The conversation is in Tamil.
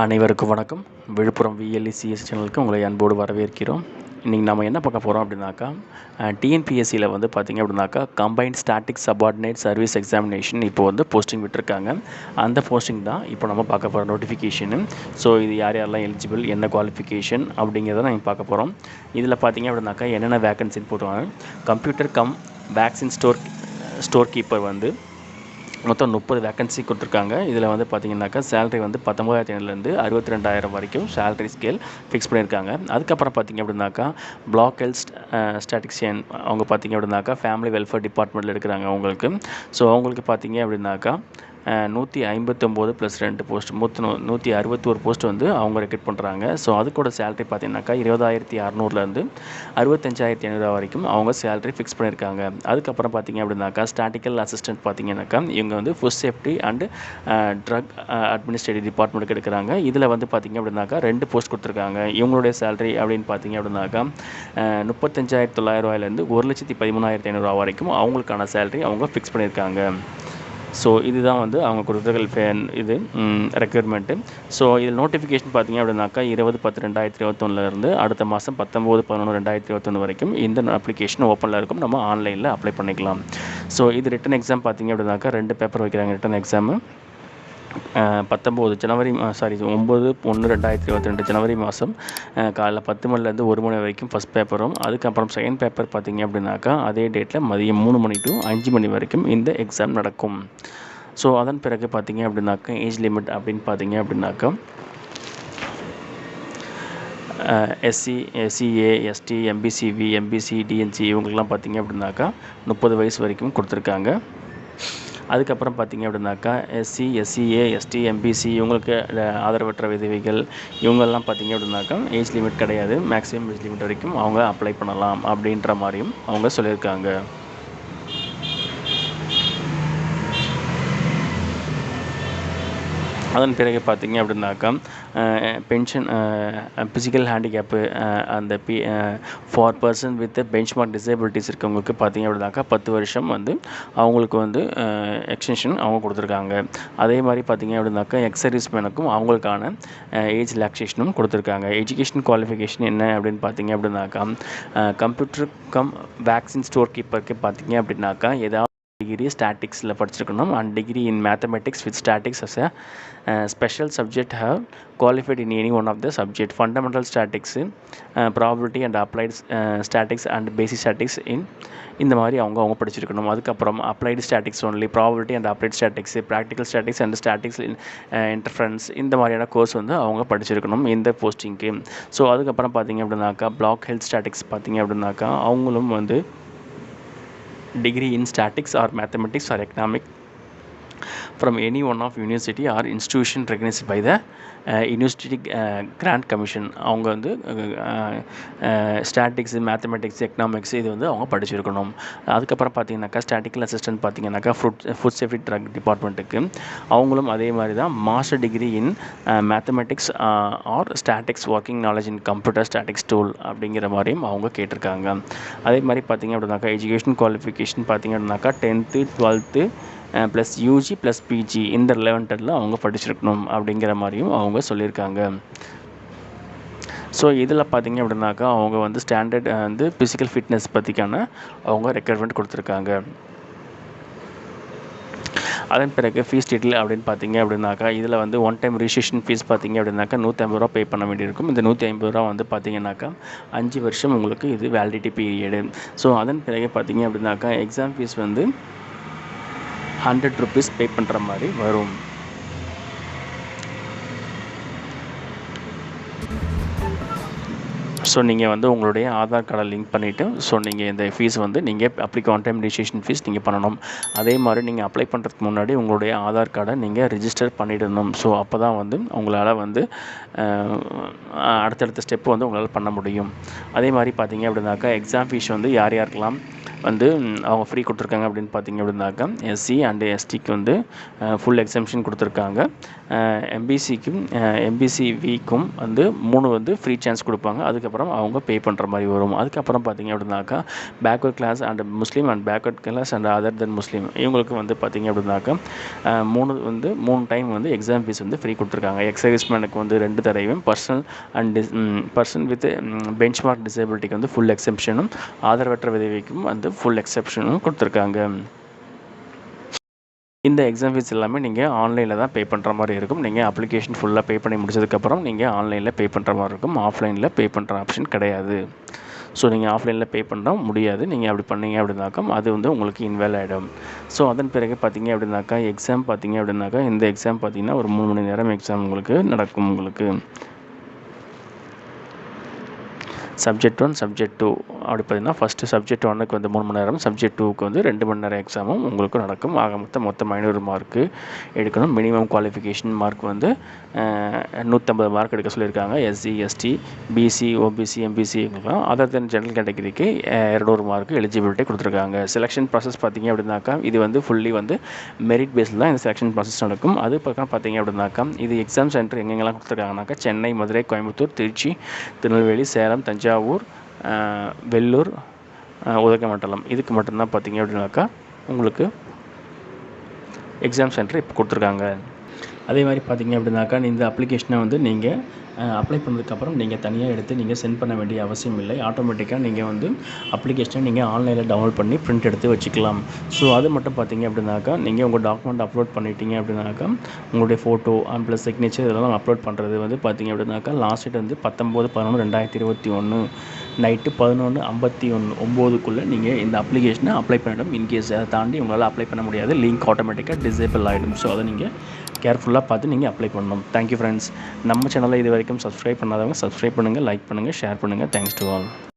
அனைவருக்கும் வணக்கம். விழுப்புரம் விஎல்இசிஎஸ் சேனலுக்கு உங்களை அன்போடு வரவேற்கிறோம். இன்றைக்கி நம்ம என்ன பார்க்க போகிறோம் அப்படின்னாக்கா, டிஎன்பிஎஸ்சியில் வந்து பார்த்திங்க அப்படின்னாக்கா combined static subordinate service examination இப்போ வந்து போஸ்டிங் விட்டுருக்காங்க. அந்த போஸ்டிங் தான் இப்போ நம்ம பார்க்க போகிற நோட்டிஃபிகேஷனு. ஸோ இது யார் யாரெல்லாம் எலிஜிபிள், என்ன குவாலிஃபிகேஷன் அப்படிங்கிறத நம்ம பார்க்க போகிறோம். இதில் பார்த்திங்க அப்படின்னாக்கா என்னென்ன வேக்கன்சின்னு போட்டுருவாங்க. Computer cum vaccine store keeper வந்து மொத்தம் 30 வேக்கன்சி கொடுத்துருக்காங்க. இதில் வந்து பார்த்திங்கனாக்கா சேலரி வந்து 19,500லேருந்து 62,000 வரைக்கும் சேலரி ஸ்கேல் ஃபிக்ஸ் பண்ணியிருக்காங்க. அதுக்கப்புறம் பார்த்திங்க அப்படின்னாக்கா பிளாக் ஹெல்த் ஸ்டாட்டிக்ஷியன் அவங்க பார்த்திங்க அப்படின்னாக்கா ஃபேமிலி வெல்ஃபேர் டிபார்ட்மெண்ட்டில் இருக்கிறாங்க அவங்களுக்கு. ஸோ அவங்களுக்கு பார்த்திங்க அப்படின்னாக்கா 159 + 2 போஸ்ட் 161 போஸ்ட் வந்து அவங்க ரெக்ரூட் பண்ணுறாங்க. ஸோ அதுக்கூட சேலரி பார்த்திங்கனாக்கா 20,600லேருந்து 65,500 வரைக்கும் அவங்க சேலரி ஃபிக்ஸ் பண்ணியிருக்காங்க. அதுக்கப்புறம் பார்த்திங்க அப்படின்னாக்கா ஸ்டாட்டிக்கல் அசிஸ்டன்ட் பார்த்திங்கனாக்கா இவங்க வந்து food safety and drug administrative டிபார்ட்மெண்ட்டுக்கு எடுக்கிறாங்க. இதில் வந்து பார்த்திங்க அப்படின்னாக்கா 2 போஸ்ட் கொடுத்துருக்காங்க. இவங்களுடைய சேலரி அப்படின்னு பார்த்திங்க அப்படின்னாக்கா 35,900 1,13,500 வரைக்கும் அவங்களுக்கான சேலரி அவங்க ஃபிக்ஸ் பண்ணியிருக்காங்க. ஸோ இதுதான் வந்து அவங்க கொடுத்துருக்க இது ரெக்யர்மெண்ட்டு. ஸோ இதில் நோட்டிஃபிகேஷன் பார்த்திங்க அப்படின்னாக்கா 20/10/2021 அடுத்த மாதம் 19/11/2021 வரைக்கும் இந்த அப்ளிகேஷன் ஓப்பனில் இருக்கும். நம்ம ஆன்லைனில் அப்ளை பண்ணிக்கலாம். ஸோ இது ரிட்டன் எக்ஸாம் பார்த்திங்க அப்படின்னாக்கா 2 பேப்பர் வைக்கிறாங்க. ரிட்டன் எக்ஸாமு 9/1/2022 ஜனவரி மாதம் காலைல 10 மணிலேருந்து 1 மணி வரைக்கும் ஃபஸ்ட் பேப்பரும், அதுக்கப்புறம் செகண்ட் பேப்பர் பார்த்திங்க அப்படின்னாக்கா அதே டேட்டில் மதியம் 3 மணி to 5 மணி வரைக்கும் இந்த எக்ஸாம் நடக்கும். ஸோ அதன் பிறகு பார்த்திங்க அப்படின்னாக்கா ஏஜ் லிமிட் அப்படின்னு பார்த்திங்க அப்படின்னாக்கா SC, SCA, ST, MBCV, MBC, DNC இவங்களுக்குலாம் பார்த்திங்க அப்படின்னாக்கா 30 வயசு வரைக்கும் கொடுத்துருக்காங்க. அதுக்கப்புறம் பார்த்திங்க அப்படின்னாக்கா எஸ்சி, எஸ்சிஏ, எஸ்டி, எம்பிசி இவங்களுக்கு ஆதரவற்ற விதவைகள் இவங்கெல்லாம் பார்த்திங்க அப்படின்னாக்கா ஏஜ் லிமிட் கிடையாது. மேக்ஸிமம் ஏஜ் லிமிட் வரைக்கும் அவங்க அப்ளை பண்ணலாம் அப்படின்ற மாதிரியும் அவங்க சொல்லியிருக்காங்க. அதன் பிறகு பார்த்திங்க அப்படின்னாக்கா பென்ஷன் ஃபிசிக்கல் ஹேண்டிகேப்பு அந்த for person with benchmark disabilities இருக்கவங்களுக்கு பார்த்திங்க அப்படின்னாக்கா 10 வருஷம் வந்து அவங்களுக்கு வந்து எக்ஸ்டென்ஷன் அவங்க கொடுத்துருக்காங்க. அதே மாதிரி பார்த்திங்க அப்படின்னாக்கா எக்ஸ் சர்வீஸ் மேனுக்கும் அவங்களுக்கான ஏஜ் ரிலாக்ஸேஷனும் கொடுத்துருக்காங்க. எஜுகேஷன் குவாலிஃபிகேஷன் என்ன அப்படின்னு பார்த்திங்க அப்படின்னாக்கா கம்ப்யூட்டர் கம் வேக்சின் ஸ்டோர் கீப்பருக்கு பார்த்திங்க அப்படின்னாக்கா ஏதாவது டிகிரி ஸ்டாட்டிக்ஸில் படிச்சிருக்கணும் and degree in mathematics with statistics as a special subject have qualified in any one of the subject fundamental statics, probability and applied statics and basic statics இந்த மாதிரி அவங்க படிச்சிருக்கணும். அதுக்கப்புறம் applied statics only, probability and applied statics, practical statics and statics interference இந்த மாதிரியான கோர்ஸ் வந்து அவங்க படிச்சிருக்கணும் இந்த போஸ்டிங்க்கு. ஸோ அதுக்கப்புறம் பார்த்திங்க அப்படின்னாக்கா பிளாக் ஹெல்த் ஸ்டாட்டிக்ஸ் பார்த்திங்க அப்படின்னாக்கா அவங்களும் வந்து degree in statics or mathematics or economic from any one of university or institution recognized by the university grant commission அவங்க வந்து ஸ்டாட்டிக்ஸ், மேத்தமெட்டிக்ஸ், எக்கனாமிக்ஸ் இது வந்து அவங்க படிச்சிருக்கணும். அதுக்கப்புறம் பார்த்திங்கனாக்கா ஸ்டாட்டிக்கல் அசிஸ்டன்ட் பார்த்திங்கனாக்கா ஃபுட் சேஃப்டி ட்ரக் டிபார்ட்மெண்ட்டுக்கு அவங்களும் அதே மாதிரி தான் master degree in mathematics or statics working knowledge in computer statics tool அப்படிங்கிற மாதிரியும் அவங்க கேட்டிருக்காங்க. அதே மாதிரி பார்த்திங்க அப்படின்னாக்கா எஜுகேஷன் குவாலிஃபிகேஷன் பார்த்திங்க அப்படின்னாக்கா 10th 12th plus UG plus PG இந்த லெவன்ட்டில் அவங்க படிச்சிருக்கணும் அப்படிங்கிற மாதிரியும் அவங்க சொல்லியிருக்காங்க. ஸோ இதில் பார்த்திங்க அப்படின்னாக்கா அவங்க வந்து ஸ்டாண்டர்ட் வந்து ஃபிசிக்கல் ஃபிட்னஸ் பற்றிக்கான அவங்க ரெக்யர்மெண்ட் கொடுத்துருக்காங்க. அதன் பிறகு ஃபீஸ் டீட்டெயில் அப்படின்னு பார்த்திங்க அப்படின்னாக்கா இதில் வந்து ஒன் டைம் ரிஜிஸ்ட்ரேஷன் ஃபீஸ் பார்த்திங்க அப்படின்னாக்கா 150 ரூபா பே பண்ண வேண்டியிருக்கும். இந்த 150 ரூபா வந்து பார்த்திங்கனாக்கா 5 வருஷம் உங்களுக்கு இது வேலிடிட்டி பீரியடு. ஸோ அதன் பிறகு பார்த்திங்க அப்படின்னாக்கா எக்ஸாம் ஃபீஸ் வந்து 100 rupees பே பண்ணுற மாதிரி வரும். ஸோ நீங்கள் வந்து உங்களுடைய ஆதார் கார்டை லிங்க் பண்ணிவிட்டு ஸோ நீங்கள் இந்த ஃபீஸ் வந்து நீங்கள் ஒன் டைம் ரிஜிஸ்ட்ரேஷன் ஃபீஸ் நீங்கள் பண்ணணும். அதே மாதிரி நீங்கள் அப்ளை பண்ணுறதுக்கு முன்னாடி உங்களுடைய ஆதார் கார்டை நீங்கள் ரிஜிஸ்டர் பண்ணிடணும். ஸோ அப்போ தான் வந்து உங்களால் வந்து அடுத்தடுத்த ஸ்டெப்பு வந்து உங்களால் பண்ண முடியும். அதே மாதிரி பார்த்திங்க அப்படின்னாக்கா எக்ஸாம் ஃபீஸ் வந்து யார் யாருக்கெல்லாம் வந்து அவங்க ஃப்ரீ கொடுத்துருக்காங்க அப்படின்னு பார்த்தீங்க அப்படின்னாக்கா எஸ்சி அண்ட் எஸ்டிக்கு வந்து ஃபுல் எக்ஸம்ஷன் கொடுத்துருக்காங்க. எம்பிசிவிக்கும் வந்து 3 வந்து ஃப்ரீ சான்ஸ் கொடுப்பாங்க. அதுக்கப்புறம் அவங்க பே பண்ணுற மாதிரி வரும். அதுக்கப்புறம் பார்த்தீங்க அப்படின்னாக்கா backward class and Muslim and backward class and other than Muslim இவங்களுக்கு வந்து பார்த்தீங்க அப்படின்னாக்கா 3 டைம் வந்து எக்ஸாம் ஃபீஸ் வந்து ஃப்ரீ கொடுத்துருக்காங்க. எக்ஸர்விஸ்மேனுக்கு வந்து 2 தடவையும் பர்சன் வித் பெஞ்ச்மார்க் டிசேபிலிட்டிக்கு வந்து ஃபுல் எக்ஸம்ஷனும் ஆதரவற்ற விதவைக்கும் வந்து ஃபுல் எக்ஸப்ஷனும் கொடுத்துருக்காங்க. இந்த எக்ஸாம் ஃபீஸ் எல்லாமே நீங்கள் ஆன்லைனில் தான் பே பண்ணுற மாதிரி இருக்கும். நீங்கள் அப்ளிகேஷன் ஃபுல்லாக பே பண்ணி முடிச்சதுக்கப்புறம் நீங்கள் ஆன்லைனில் பே பண்ணுற மாதிரி இருக்கும். ஆஃப்லைனில் பே பண்ணுற ஆப்ஷன் கிடையாது. ஸோ நீங்கள் ஆஃப்லைனில் பே பண்ண முடியாது. நீங்கள் அப்படி பண்ணீங்க அப்படின்னாக்கா அது வந்து உங்களுக்கு இன்வேல் ஆகிடும். ஸோ அதன் பிறகு பார்த்தீங்க அப்படின்னாக்கா எக்ஸாம் பார்த்தீங்க அப்படின்னாக்கா இந்த எக்ஸாம் பார்த்தீங்கன்னா ஒரு 3 மணி நேரம் எக்ஸாம் உங்களுக்கு நடக்கும். உங்களுக்கு சப்ஜெக்ட் 1 சப்ஜெக்ட் 2 அப்படி பார்த்தீங்கன்னா ஃபஸ்ட்டு சப்ஜெக்ட் 1க்கு வந்து 3 மணி நேரம், சப்ஜெக்ட் 2க்கு வந்து 2 மணி நேரம் எக்ஸாமும் உங்களுக்கு நடக்கும். ஆக மொத்தம் 500 மார்க்கு எடுக்கணும். மினிமம் குவாலிஃபிகேஷன் மார்க் வந்து 150 மார்க் எடுக்க சொல்லியிருக்காங்க. SC ST BC OBC MBC இவங்களுக்குலாம். அதர் தென் ஜென்ரல் கேட்டகரிக்கு 200 மார்க்கு எலிஜிபிலிட்டி கொடுத்துருக்காங்க. செலெக்ஷன் ப்ராசஸ் பார்த்தீங்க அப்படின்னாக்கா இது வந்து ஃபுல்லி வந்து மெரிட் பேஸில் தான் இந்த செலெக்ஷன் ப்ராசஸ் நடக்கும். அது பக்கம் பார்த்தீங்க அப்படின்னாக்கா இது எக்ஸாம் சென்டர் எங்கெங்கெல்லாம் கொடுத்துருக்காங்கனாக்கா சென்னை, மதுரை, கோயம்புத்தூர், திருச்சி, திருநெல்வேலி, சேலம், தஞ்சாவூர், வெள்ளூர், உதகமண்டலம் இதுக்கு மட்டும்தான் பார்த்தீங்க அப்படின்னாக்கா உங்களுக்கு எக்ஸாம் சென்டர் இப்போ கொடுத்துருக்காங்க. அதே மாதிரி பார்த்தீங்க அப்படின்னாக்கா இந்த அப்ளிகேஷனை வந்து நீங்கள் அப்ளை பண்ணதுக்கப்புறம் நீங்கள் தனியாக எடுத்து நீங்கள் சென்ட் பண்ண வேண்டிய அவசியம் இல்லை. ஆட்டோமேட்டிக்காக நீங்கள் வந்து அப்ளிகேஷனை நீங்கள் ஆன்லைனில் டவுன்லோட் பண்ணி பிரிண்ட் எடுத்து வச்சுக்கலாம். ஸோ அது மட்டும் பார்த்தீங்க அப்படின்னாக்கா நீங்கள் உங்கள் டாக்குமெண்ட் அப்லோட் பண்ணிட்டீங்க அப்படின்னாக்கா உங்களுடைய ஃபோட்டோ ப்ளஸ் சிக்னேச்சர் இதெல்லாம் அப்லோட் பண்ணுறது வந்து பார்த்தீங்க அப்படின்னாக்கா லாஸ்ட் டேட் வந்து 19/11/2021 நைட்டு 11:59 நீங்கள் இந்த அப்ளிகேஷனை அப்ளை பண்ணிடும். இன்கேஸ் அதை தாண்டி உங்களால் அப்ளை பண்ண முடியாது, லிங்க் ஆட்டோமேட்டிக்காக டிசேபிள் ஆகிடும். ஸோ அதை நீங்கள் கேர்ஃபுல்லாக பார்த்து நீங்கள் அப்ளை பண்ணணும். Thank you friends. நம்ம சேனலை இது வரைக்கும் சப்ஸ்கிரைப் பண்ணாதவங்க சப்ஸ்கிரைப் பண்ணுங்கள், லைக் பண்ணுங்கள், ஷேர் பண்ணுங்கள். Thanks to all.